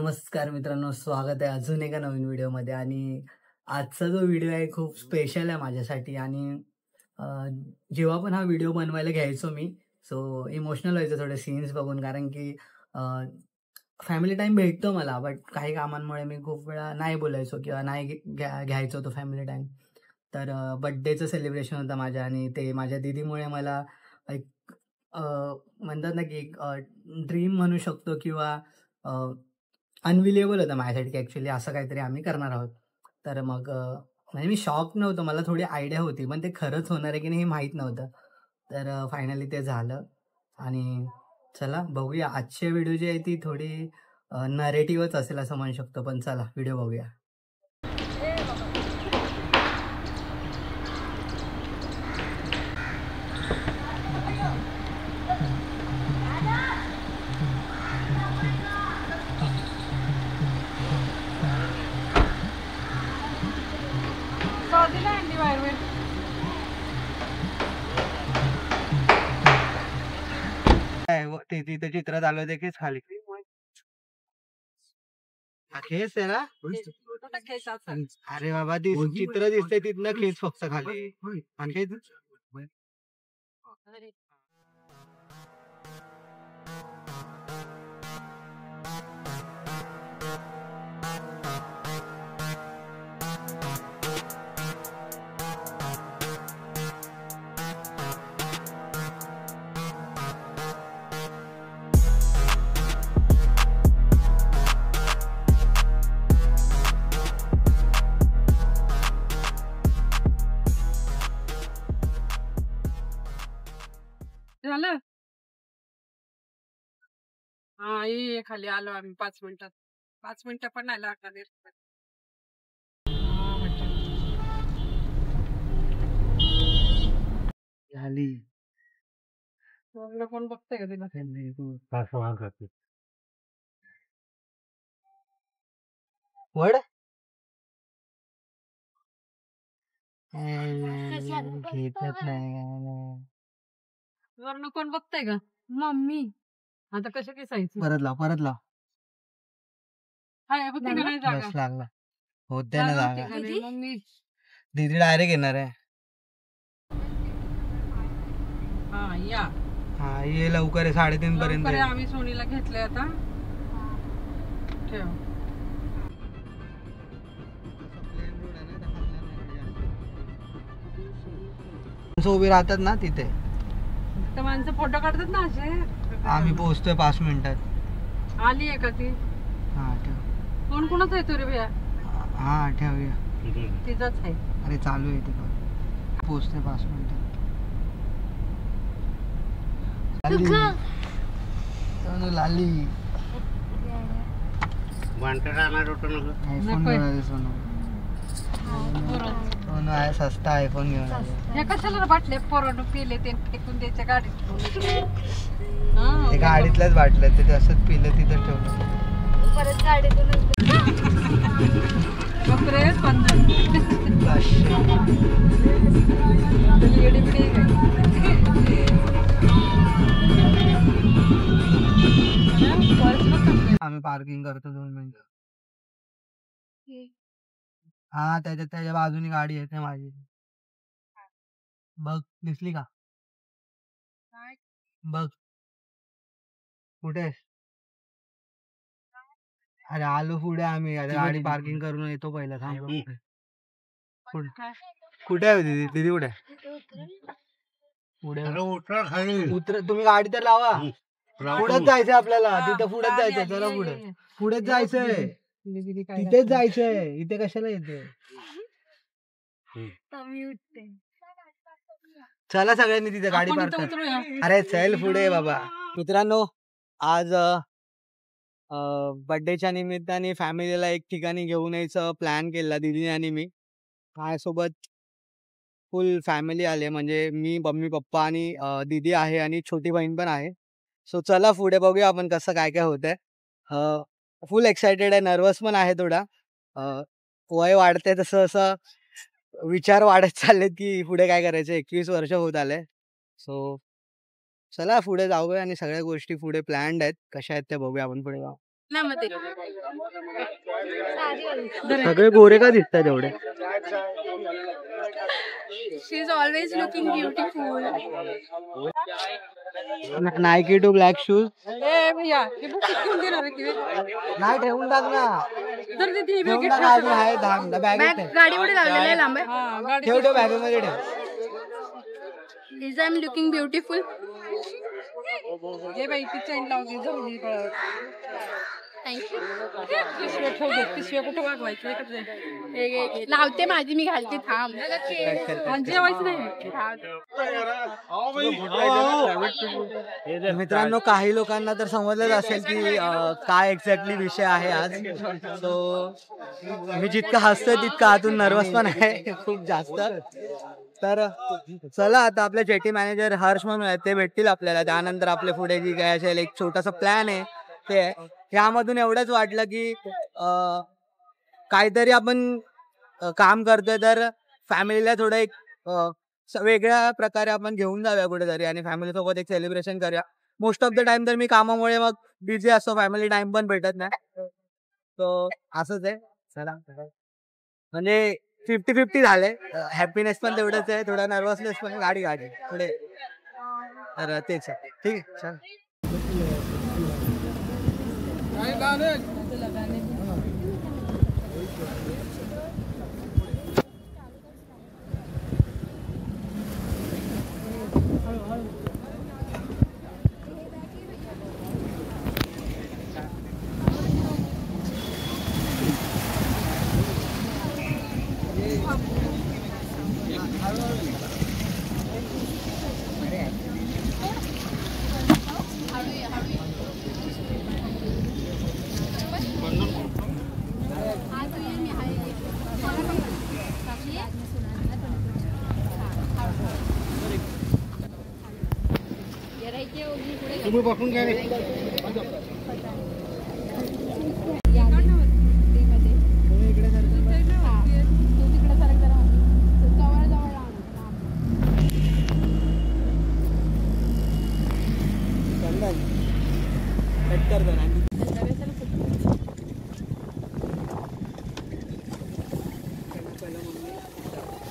नमस्कार मित्रांनो, स्वागत आहे अजून एका नवीन व्हिडिओमध्ये. आणि आजचा जो व्हिडिओ आहे खूप स्पेशल आहे माझ्यासाठी. आणि अ, जेव्हा पण हा व्हिडिओ बनवायला घ्यायचो मी, सो इमोशनल व्हायचं थोडे सीन्स बघून, कारण की फॅमिली टाईम भेटतो मला, बट काही कामांमुळे मी खूप वेळा नाही बोलायचो किंवा नाही घ्यायचो तो फॅमिली टाईम. तर बड्डेचं सेलिब्रेशन होतं माझ्या, आणि ते माझ्या दीदीमुळे मला एक अ, म्हणतात ना की एक ड्रीम म्हणू शकतो, किंवा अनबिलिव्हेबल होतं माझ्यासाठी की ॲक्च्युली असं काहीतरी आम्ही करणार आहोत. तर मग म्हणजे मी शॉक नव्हतो, मला थोडी आयडिया होती, पण ते खरंच होणार आहे की नाही हे माहीत नव्हतं. तर फायनली ते झालं. आणि चला बघूया, आजची व्हिडिओ जी आहे ती थोडी नरेटिव्हच असेल असं म्हणू शकतो, पण चला व्हिडिओ बघूया. ते तिथे चित्र चालू होते की खाली खेस आहे ना. अरे बाबा, ती चित्र दिसते तिथनं खेस फक्त खाली. आणि झालं. हा, ये खाली आलो आम्ही 5 मिनिटात. 5 मिनिटं पण नाही लागणार. झाली. कोण बघतंय का तिला? वड घेतच नाही. वरनं कोण बघतंय का? मम्मी. आता कसं दिसायचं? परत लाव. हाय, होती का नाही जागा? बस लागला. होते ना जागा. मम्मी. दीदी डायरेक्ट येणार आहे. हा, या. हा, ये लवकर आहे, 3:30 पर्यंत. लवकर आहे, आम्ही सोनीला घेतलंय आता. ठेव. उभी राहतात ना तिथे. तर माणसं फोटो काढतात ना असे. आम्ही पोहोचतोय 5 मिनिटात. आली आहे का ती? हा ठेव. कोण कोणाचा येतो रे भैया? हा ठेवूया. तिचाच आहे. अरे चालू आहे ते पण. पोहोचतोय 5 मिनिटात. लाली आयफोन आहे, सस्ता आयफोन घेऊन आले. हे कशाला बाटले पोरांनो पिले ते फेकून द्यायच्या गाडीत. ते गाडीतल्याच बाटल्या, ते असंच पिलं तिथं ठेवलं. परत गाडीतून बापरे, 15. आम्ही पार्किंग करतो 2 मिनिट. हा, त्याच्या बाजूनी गाडी येते माझी. बघ, दिसली का? बघ कुठे आहेस? अरे आलो पुढे आम्ही. अरे गाडी पार्किंग करून येतो पहिला. थांब. कुठे आहे दीदी? दीदी कुठे आहे? उतर. तुम्ही गाडी तर लावा. पुढेच जायचंय आपल्याला. तिथं पुढेच जायचंय. चला पुढेच जायचंय. तिथेच जायचंय. इथे कशाला येते? चला सगळ्यांनी तिथे गाडी पार्क कर. अरे चल पुढे बाबा. मित्रांनो, आज बर्थडेच्या निमित्ताने फॅमिलीला एक ठिकाणी घेऊन यायचं प्लॅन केला दीदी आणि मी. माझ्यासोबत फुल फॅमिली आले, म्हणजे मी, मम्मी पप्पा आणि दीदी आहे, आणि छोटी बहीण पण आहे. सो चला पुढे बघूया आपण कसं काय काय होतंय. फुल एक्सायटेड आहे, नर्वस पण आहे थोडा. वय वाढते तसं असं विचार वाढत चाललेत की पुढे काय करायचं. 21 वर्ष होत आले. सो चला पुढे जाऊया, आणि सगळ्या गोष्टी पुढे प्लॅन्ड आहेत. कशा आहेत ते बघूया आपण पुढे जाऊ. मध्ये सगळे गोरे का दिसतात एवढे? She is always looking beautiful. Nike two black shoes. ए भैया हे बघ किती देणार आहे तिथे. नाही ठेवून टाक ना. जर ते ती ठेवून टाक, अजून आहे बॅग बॅग गाडीमध्ये लावलेलं आहे लांब. हा गाडी ठेव बॅगेमध्ये ठेव. Is I am looking beautiful. हे बाई ती चेन लावली जमली कळत. थँक्यू. पिशव्या ठेव दे. पिशव्या कुठं वागवायची एकच आहे. लावते माझी मी घालते थांब. आणि जेवायचं नाही. मित्रांनो, काही लोकांना तर समजलंच असेल की काय एक्झॅक्टली विषय आहे आज. सो मी जितकं हसतोय तितकं आतून नर्वस पण आहे खूप जास्त. तर चला आता आपले जेटी मॅनेजर हर्ष म्हणून आहेत, ते भेटतील आपल्याला. त्यानंतर आपले पुढे जी काय असेल एक छोटासा प्लॅन आहे ते. ह्यामधून एवढंच वाटलं की काहीतरी आपण काम करतोय तर फॅमिलीला थोडं एक वेगळ्या प्रकारे आपण घेऊन जाऊया कुठेतरी आणि फॅमिली सोबत एक सेलिब्रेशन करूया. मोस्ट ऑफ द टाइम तर मी कामामुळे मग बिझी असतो, फॅमिली टाइम पण भेटत नाही. तो असंच आहे. चला म्हणजे 50-50 झाले. हॅपीनेस पण तेवढंच आहे, थोडा नर्वसनेस पण. गाडी पुढे. तर तेच आहे. ठीक आहे. चल. तुम्ही बसून घ्या रे.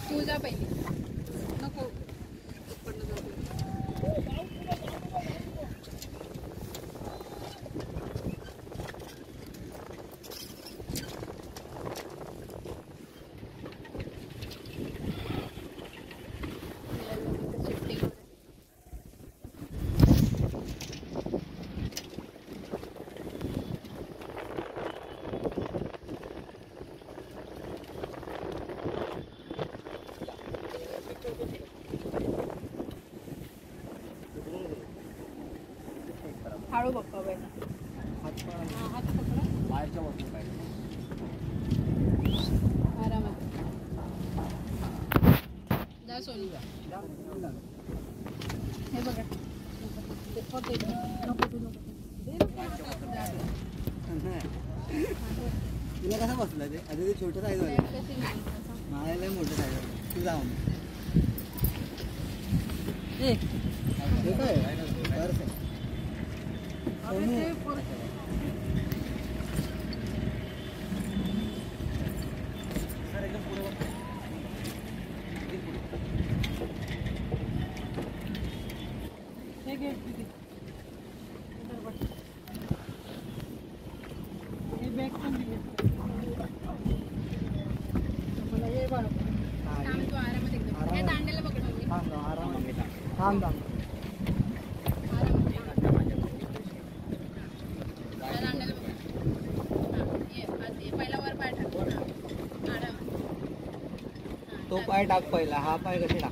तुझा पहिले नको. हळू बघा बाई. आरामात जा सोनू. हे बघा तुला कसं बसलं ते? आता ते छोटं साईज झालं, मला मोठं साईज झालं. तू जाऊ काय तो पाय टाक पहिला, हा पाय कसे टाक.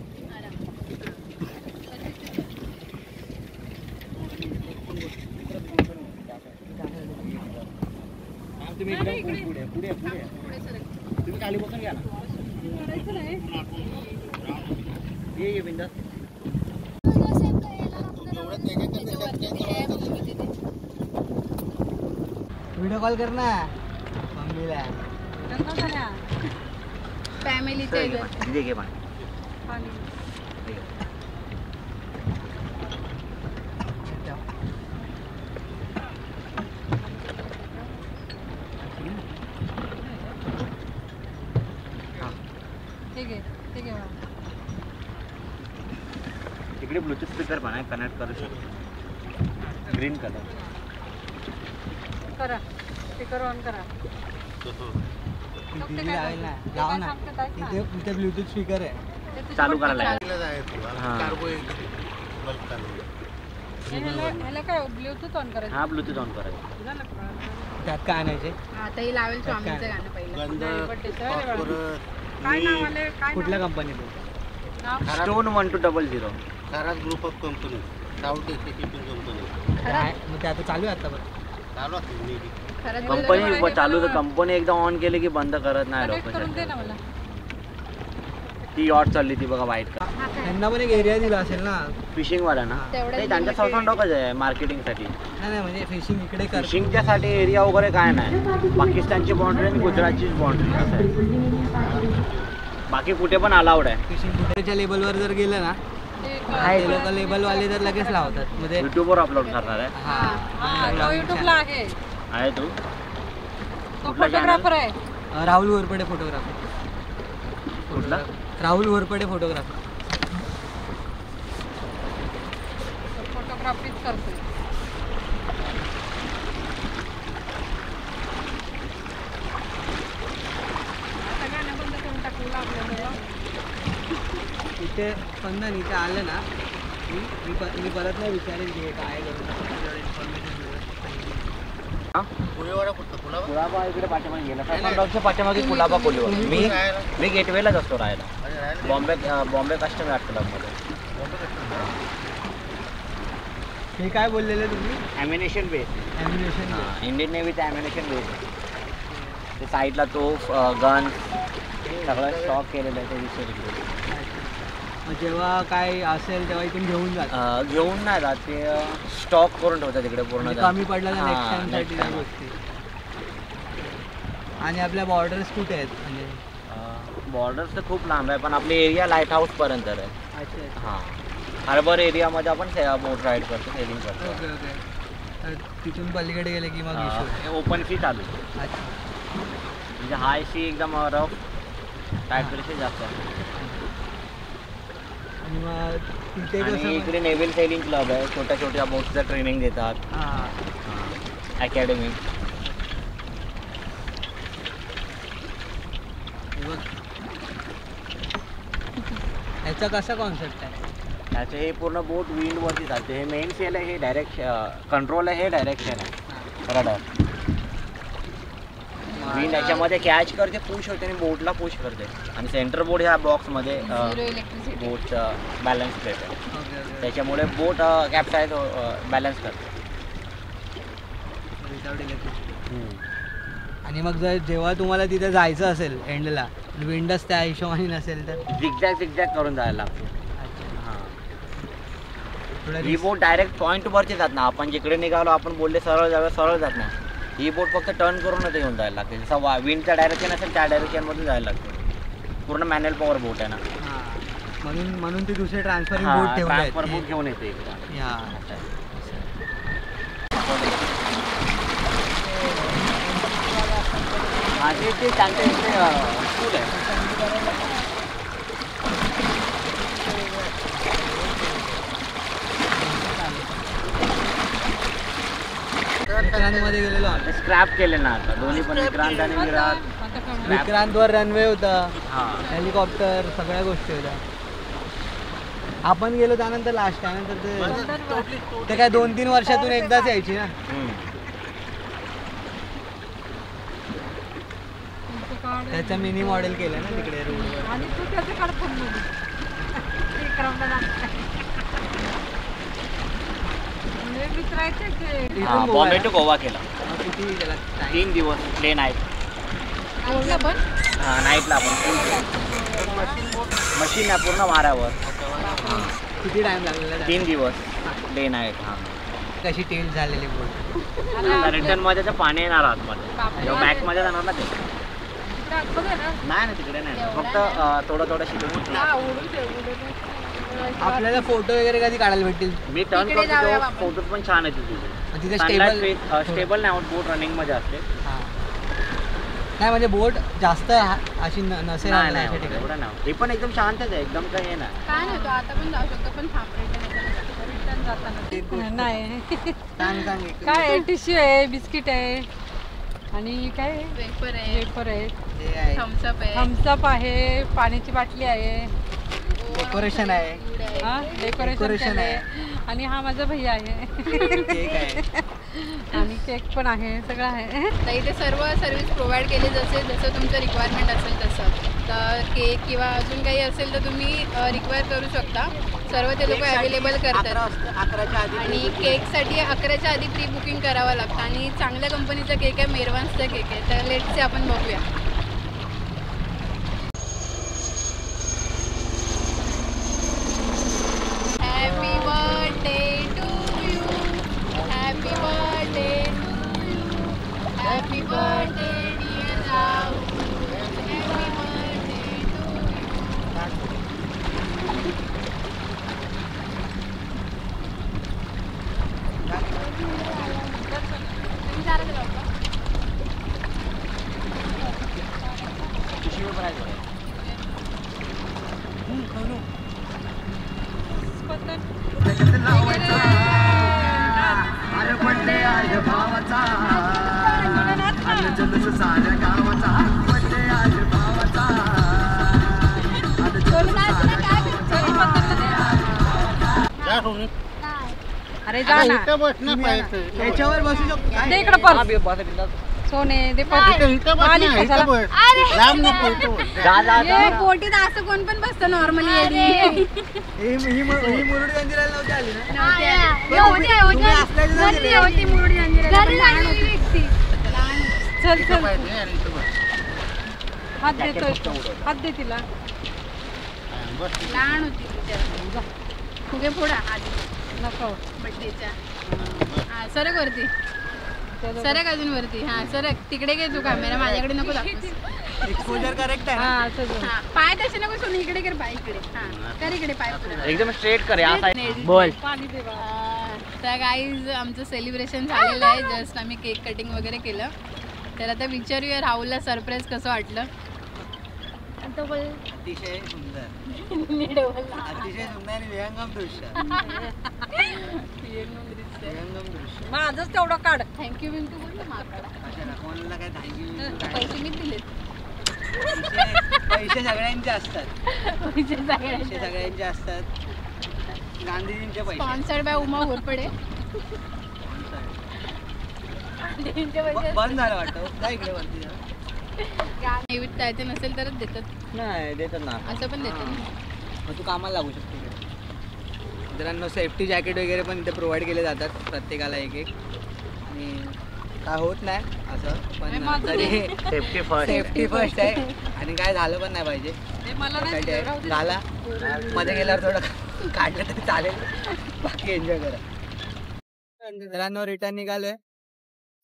तुम्ही पुढे पुढे पुढे तुम्ही खाली बसून घ्या ना. ये बिंदास. व्हिडिओ कॉल कर ना मम्मीला. फॅमिलीचे घे पाणी. इकडे ब्लूटूथ स्पीकर पण आहे, कनेक्ट करू शकतो. ग्रीन कलर करा स्पीकर ऑन करा. लावा ना इथे ब्लूटूथ स्पीकर आहे. चालू करायला आहे. ह्याला काय ब्लूटूथ ऑन करायचं. हा ब्लूटूथ ऑन करायचं. झालं का? त्यात काय आणायचे? आता ही लावेल स्वामींचं गाणं पहिलं. काय नाव आले काय कुठल्या कंपनीतून? नाव? स्टोन 1200. खराब group of company south executive company काय मग ते आता चालू आहे आता बरं. चालू असेल मे बी. खरंच कंपनी चालू तर कंपनी एकदा ऑन केली की बंद करत नाही कनेक्ट लोक. करून दे ना मला. ती यॉट चालली ती बघा व्हाईट का. त्यांना पण एक एरिया दिला असेल ना. फिशिंग वाला ना. तेवढंच नाही त्यांच्या साऊथ डोकंच आहे मार्केटिंगसाठी. नाही म्हणजे फिशिंग इकडे कर. फिशिंगच्या साठी एरिया वगैरे काय नाही. पाकिस्तानची बाउंड्री आणि गुजरातचीच बाउंड्री असं आहे. बाकी कुठे पण अलाउड आहे. फिशिंग कुठेच्या लेबलवर जर गेलं ना ते लोक लेबलवाले तर लगेच लावतात. मध्ये युट्यूबवर अपलोड करणार आहे. हा युट्यूबला आहे. आहे तू तो कुठला फोटोग्राफर आहे. राहुल वरपडे फोटोग्राफर. कुठला? राहुल वरपडे फोटोग्राफर. फोटोग्राफीच करतोय. आता गाणं बंद करून टाकलं आपल्याला. इथे स्पंदन इथे आलं ना मी परत नाही विचारेन की काय करून इन्फॉर्मेशन पुढेवाडा कुठं कुणावर कुलाबा इकडे पाठीमागे गेला. डॉगच्या पाठीमागे कुलाबा कोलीवर. मी गेटवेलाच असतो राहायला. बॉम्बे कस्टमर आर्ट क्लबमध्ये. हे काय बोललेले तुम्ही? Ammunition base. ॲम्युनेशन. इंडियन नेव्हीचं ॲम्युनेशन बेस. ते साईडला तोफ गन सगळं स्टॉक केलेलं आहे. ते 200 रुपये. जेव्हा काय असेल तेव्हा इथून घेऊन जात. घेऊन नाही जात ते स्टॉक करून ठेवतात तिकडे पूर्ण. कमी पडला तर नेक्स्ट टाइमसाठी त्या गोष्टी. आणि आपल्या बॉर्डर्स कुठे आहेत म्हणजे? बॉर्डर्स तर खूप लांब आहे पण आपली एरिया लाईट हाऊस पर्यंत आहे. अच्छा. हां हार्बर एरियामध्ये आपण बोट राईड करतो, सेलिंग करतो. Okay okay. तर तिथून पलीकडे गेले की मग ओपन सी चालू. अच्छा. म्हणजे हाय सी एकदम रफ टाईपपेक्षा जास्त आहे. आणि मग तिथे आणि कसं इकडे नेव्हल सेलिंग क्लब आहे. छोट्या छोट्या बोट्सचं ट्रेनिंग देतात. हां अकॅडमी. ह्याचा कसा कॉन्सेप्ट आहे? त्याचे हे पूर्ण बोट विंडवरती चालते. हे मेन सेल आहे. हे डायरेक्ट कंट्रोल आहे. हे डायरेक्शन आहे रडार. विंड याच्यामध्ये कॅच करते, पुश होते आणि बोटला पुश करते. आणि सेंटर बोर्ड ह्या बॉक्समध्ये बोटचं बॅलन्स प्लेट आहे. Okay okay. त्याच्यामुळे बोट कॅप्साईज बॅलन्स करते. Without electricity. आणि मग जर जेव्हा तुम्हाला तिथे जायचं असेल एंडला विंडच त्या हिशोबाने नसेल तर झिगझॅग करून जायला लागतो. अच्छा. हां ही बोट डायरेक्ट पॉईंटवरती जात ना. आपण जिकडे निघालो आपण बोलले सरळ जाऊया सरळ जात ना. ही बोट फक्त टर्न करूनच येऊन जायला लागते. जसं विंडचं डायरेक्शन असेल त्या डायरेक्शनमधून जायला लागते. पूर्ण मॅन्युअल पॉवर बोट आहे ना. म्हणून ती दुसरे ट्रान्सफरिंग बोट ठेवून ट्रान्सफर बोट घेऊन येते इकडे. माझे ते त्यांच्या इकडे स्कूल आहे. विक्रांतमध्ये गेलेलो स्क्रॅप केले ना आता दोन्ही पण. विक्रांत आणि विराट. विक्रांतवर रनवे होता. हां हेलिकॉप्टर सगळ्या गोष्टी होत्या. आपण गेलो त्यानंतर लास्ट त्यानंतर ते काय 2-3 वर्षातून एकदाच यायची ना. त्याचं मिनी मॉडेल केलं ना तिकडे रोडवर. आणि तू त्याचं काढ फोन विचारायचे. बॉम्बे टू गोवा केला. किती त्याला 3 दिवस प्लेन आहेत. पण हां नाईटला आपण मशीन आहे पूर्ण माऱ्यावर. किती टाइम लागलेला? 3 दिवस डे नाईट. हां कशी टेल झालेली बोट. रिटर्नमध्ये तर पाणी येणार आतमध्ये. जेव्हा बॅकमध्ये जाणार ना ते नाही ना तिकडे नाही. फक्त थोडं शिकून. आपल्याला फोटो वगैरे कधी काढायला भेटतील? मी टर्न करतो फोटो पण छान आहे तिथे. तिथे स्टेबल नाही बोट रनिंग मध्ये असते. नाही म्हणजे बोट जास्त अशी नसेल नाही नाही एवढं नाही. हे पण एकदम शांतच आहे, एकदम काही नाही. काय नाही तो आता पण जाऊ शकतो पण थांब रिटर्न जाताना नाही सांग सांग काय टिश्यू आहे, बिस्किट आहे आणि काय वेफर आहे, वेफर आहे, हे आहे थम्सअप आहे, थम्सअप आहे, पाण्याची बाटली आहे, डेकोरेशन आहे हा डेकोरेशन आहे आणि हा माझा भैया आहे केक आहे आणि केक पण आहे, सगळं आहे. तर इथे सर्व सर्व्हिस प्रोव्हाइड केली जसं तुमचं रिक्वायरमेंट असेल तसं. तर केक किंवा अजून काही असेल तर तुम्ही रिक्वायर करू शकता. सर्व ते लोक अवेलेबल करतात. 11च्या आधी आणि केकसाठी 11च्या आधी प्री बुकिंग करावं लागतं आणि चांगल्या कंपनीचा केक आहे, मेरवान्सचा केक आहे. तर लेटचे आपण बघूया. Happy birthday to you, happy birthday to you, happy birthday dear Rahul, happy birthday to you. तुम्ही झालं का लवकर? पिशवी पण आहे थोडं. अरे बड्डे आहे भावाचा, अरे जल्लोष साऱ्या गावाचा, बड्डे आहे भावाचा, अरे जल्लोष साऱ्या जा सोनी. अरे जा ना इथं बस ना पाहिजे. याच्यावर बसू शकतो दे काय? इकडं पर्स. हा, बस बिंदास. सोने दे इथं इथं बस आली ना, कशाला? इथं बस. लांब नको इथं बस. जा जा जा. पोटीत असं कोण पण बसतं नॉर्मली. ही मुरुड जंजिराला नव्हती आली ना? चल इथं चल पाहिजे आणि इथं बस. हात देतोय हात दे तिला. हा, बस. लहान होती तिच्या फुगे फोडा आधी नको बड्डेच्या. हा सरक वरती, सरक अजून वरती. हा सरक तिकडे घे तू कॅमेरा, माझ्याकडे नको दाखवूस. एक्सपोजर करेक्ट आहे हा ना? असं कर. हा पाय तसे नको सोडून, इकडे कर पाय, इकडे. हा कर इकडे पाय पुढे. एकदम स्ट्रेट कर या नाही. साईड. बोल. पाणी दे बा. तर गाईज आमचं सेलिब्रेशन झालेलं आहे. जस्ट आम्ही केक कटिंग वगैरे केलं. तर आता विचारूया राहुलला सरप्राईज कसं वाटलं. अतिशय सुंदर, अतिशय सुंदर आणि विहंगम दृश्य. विहंगम दृश्य. माझंच तेवढं काढ. थँक्यू बिंकू बोल ना माकडा. कशाला कोणाला काय थँक्यू? पैसे मी दिलेत. पैसे सगळ्यांचे असतात, पैसे पैसे सगळ्यांचे असतात. गांधीजींचे पैसे. Sponsored by Uma Ghorpade. बंद झालं वाटतं. जा इकडे वरती जा. नैवेद्य द्यायचं नसेल तरच देतात, नाही देतात ना. असं पण देतात ना. मग तू कामाला लागू शकते इकडे. मित्रांनो सेफ्टी जॅकेट वगैरे पण इथे प्रोव्हाइड केले जातात प्रत्येकाला एक एक. आणि काय होत नाही असं, पण तरी सेफ्टी फर्स्ट. सेफ्टी फर्स्ट आहे. आणि काय झालं पण नाही पाहिजे. ते मला नाही त्यासाठी दिलं, राहू आहे. दे. झाला मध्ये गेल्यावर थोडं काढलं तरी चालेल, बाकी एन्जॉय करा. मित्रांनो रिटर्न निघालोय.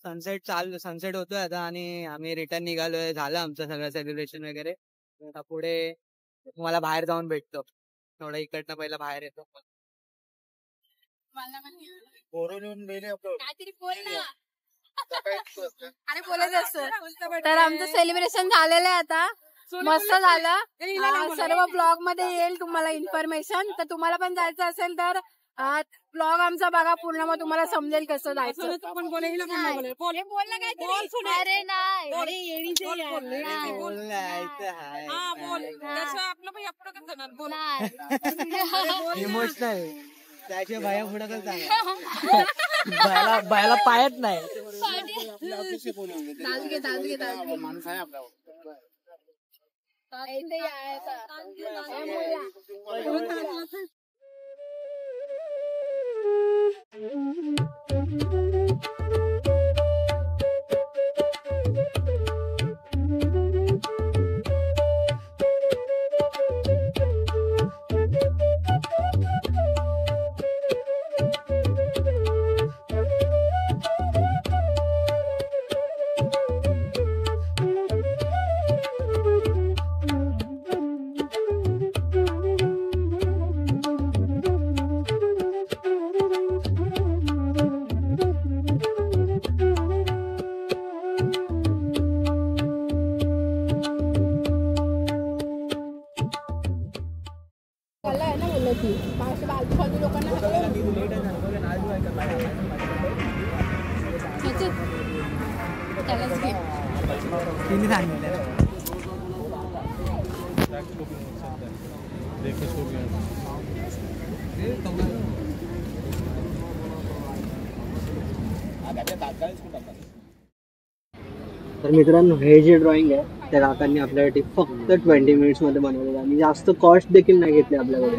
सनसेट होतोय आता आणि आम्ही रिटर्न निघालोय. झालं आमचं सगळं सेलिब्रेशन वगैरे. आता पुढे तुम्हाला बाहेर जाऊन भेटतो. थोडं इकडनं पहिला बाहेर येतो. पोरं नेऊन गेले आपण. काहीतरी बोल ना. सकाळी अरे बोलायचं असतं. तर आमचं सेलिब्रेशन झालेलं आहे आता. मस्त झालं. सर्व ब्लॉग मध्ये येईल तुम्हाला इन्फॉर्मेशन. तर तुम्हाला पण जायचं असेल तर ब्लॉग आमचा बघा पूर्ण, मग तुम्हाला समजेल कसं जायचं. बोल ना काय अरे नाही इमोशनल त्याच्या बाया पुढे कसं सांगा. बायाला पायत नाही. माणूस आहे आपला. फॉलो लोकांना त्यालाच घे. तिने सांगितलं तर मित्रांनो हे जे ड्रॉइंग आहे त्या काकांनी आपल्यासाठी फक्त 20 मिनिट्समध्ये बनवलेलं आणि जास्त कॉस्ट देखील नाही घेतली आपल्याकडे.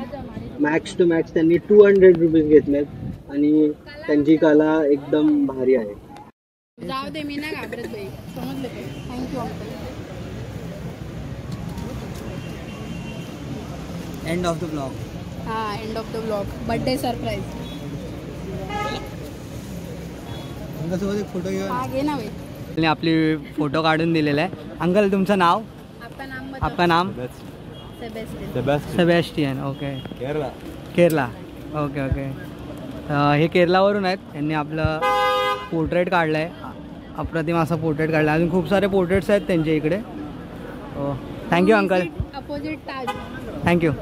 मॅक्स टू मॅक्स त्यांनी 200 रुपीज घेतलेत आणि त्यांची कला एकदम भारी आहे. जाऊ दे, मी नाही घाबरत बाई, समजलं ते. Thank you uncle. End of the blog. हा, end of the blog. Birthday surprise. अंकलसोबत एक फोटो घेऊन हा घे ना बाई. आपली फोटो काढून दिलेला आहे. अंकल तुमचं नाव? आपका नाम? Sebastian. Okay. Kerala. Okay okay. हे केरलावरून आहेत. यांनी आपलं पोर्ट्रेट काढलं आहे. अप्रतिम असा पोर्ट्रेट काढला. अजून खूप सारे पोर्ट्रेट्स आहेत त्यांच्या इकडे. Thank you uncle. अपोजिट ताज. थँक्यू.